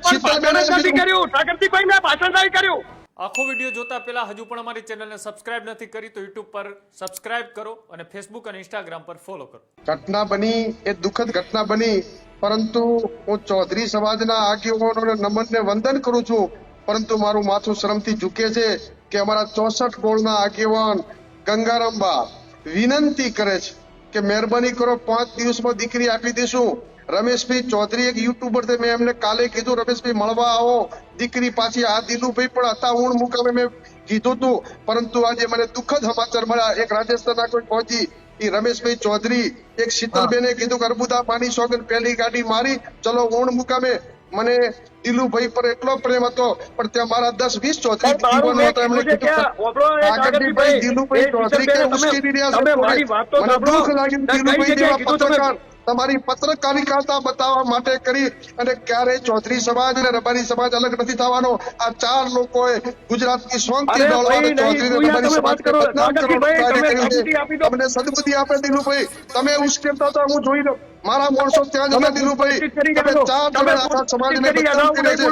શીતલબેન નથી કર્યું, ઠાકરજીભાઈ મેં ભાષણ નહીં કર્યું। આખો વિડીયો જોતા પહેલા હજુ પણ અમારી ચેનલને સબસ્ક્રાઇબ નથી કરી તો યુટ્યુબ પર સબસ્ક્રાઇબ કરો અને ફેસબુક અને ઇન્સ્ટાગ્રામ પર ફોલો કરો। ઘટના બની એ દુઃખદ ઘટના બની, પરંતુ હું ચૌધરી સમાજના આગેવાનોને નમનને વંદન કરું છું, પરંતુ મારું માથું શરમથી ઝૂકે છે કે અમારા 64 ગોળના આગેવાન ગંગારામબા વિનંતી કરે છે કે મહેરબાની કરો 5 દિવસમાં દીકરી આપી દઈશું। રમેશભાઈ ચૌધરી એક યુટ્યુબર છે, મેં એમને કાલે કીધું રમેશભાઈ મળવા આવો, દીકરી પાછી આ દિલુભાઈ પણ હતા ઊણ મુકામે મેં કીધું હતું, પરંતુ આજે મને દુઃખદ સમાચાર મળ્યા। એક રાજસ્થાનના કોઈ ફૌજી એ રમેશભાઈ ચૌધરી એક શીતલબેને કીધું કે અર્બુદા પાણી સોગન પહેલી ગાડી મારી ચલો ઊણ મુકામે। મને દિલુભાઈ પર એટલો પ્રેમ હતો, પણ ત્યાં મારા 10-20 ચૌધરી દીવાનો હતો, એમણે કીધું કાગડીભાઈ દિલુભાઈ ચૌધરી કે મુશ્કેલી રહ્યા છે, મને દુઃખ લાગ્યું દિલુભાઈ જેવા પત્રકાર તમારી પત્રકારિતા બતાવવા માટે કરી અને ક્યારે ચૌધરી સમાજ અને રબારી સમાજ અલગ નથી થવાનો। આ 4 લોકોએ ગુજરાતની શાંતિ ડોળવા ચૌધરી અને રબારી સમાજને બદનામ કરવાનું છે। તમને સદબુદ્ધિ આપે દિલુભાઈ, તમે ઉશ્કેરતા હતા હું જોઈ લો, મારા માણસો ત્યાં જ હતા દિલુભાઈ, તમે 4 જણા આખા સમાજને બદનામ કરે છે।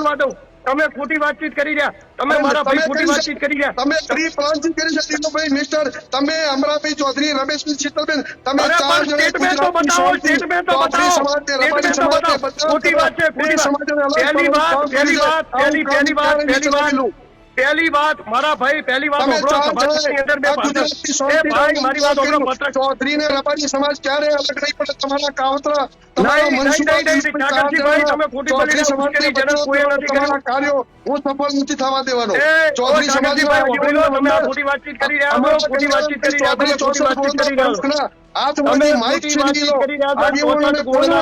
તમે ખોટી વાતચીત કરી રહ્યા, તમે મારા ભાઈ ખોટી વાતચીત કરી રહ્યા, તમે પ્રી પ્લાનિંગ કરી છે દિલુભાઈ મિસ્ટર, તમે અમરાભાઈ ચૌધરી રમેશભાઈ શીતલબેન તમે 4 જણા સ્ટેટમેન્ટ તો બતાવો, સ્ટેટમેન્ટ તો બતાવો, ખોટી વાત છે, ખોટી વાત। પહેલી વાત મારા ભાઈ, પહેલી વાત સભાની અંદર મારી વાત ચૌધરી ને રબારી સમાજ ક્યારે અલગ નહીં પડે, તમારા કાવતરા કાર્યો હું સફળ નથી થવા દેવાનો। ચૌધરી સમાજ ખોટી વાતચીત કરી રહ્યા છો, ખોટી વાતચીત કરી રહ્યા છો, આજ મને માઇક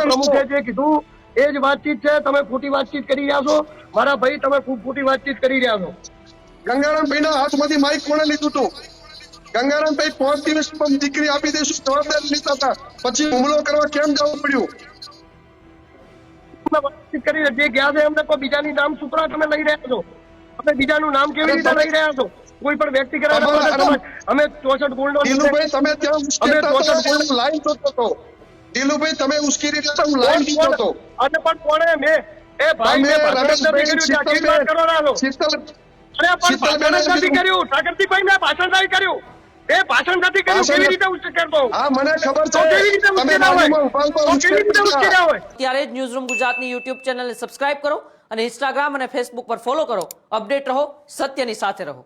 પ્રમુખે જે કીધું એ જ વાતચીત છે, તમે ખોટી વાતચીત કરી રહ્યા છો મારા ભાઈ, તમે ખૂબ ખોટી વાતચીત કરી રહ્યા છો। ગંગારામભાઈ ના હાથમાંથી માઇક કોણે લીધું હતું? ગંગારામભાઈ 5 દિવસમાં દીકરી આપી દઈશું જવાબદારી લીધા હતા, પછી હુમલો કરવા કેમ જવું પડ્યું? વાતચીત કરી જે ગયા છે એમને કોઈ બીજાની નામ સુપરા તમે લઈ રહ્યા છો, તમે બીજાનું નામ કેવી રીતે લઈ રહ્યા છો? કોઈ પણ વ્યક્તિ અમે 64 ગોલ્ડ દિલુભાઈ તમે ત્યાં લાઈન જોતો હતો, દિલુભાઈ તમે ઉશ્કેરી રહ્યા હું લાઈન જોતો હતો, અને પણ કોણે મેં એ ભાઈ મેં ભાષણ નથી કર્યું, ઠાકરજીભાઈ મેં ભાષણ નહીં કર્યું, એ ભાષણ નથી કર્યું, કેવી રીતે ઉશ્કેર દો? હા મને ખબર છે, કેવી રીતે ઉશ્કેર્યા હોય? ત્યારે જ ન્યૂઝરૂમ ગુજરાતની યુટ્યુબ ચેનલને સબસ્ક્રાઇબ કરો અને ઇન્સ્ટાગ્રામ અને ફેસબુક પર ફોલો કરો। અપડેટ રહો, સત્યની સાથે રહો।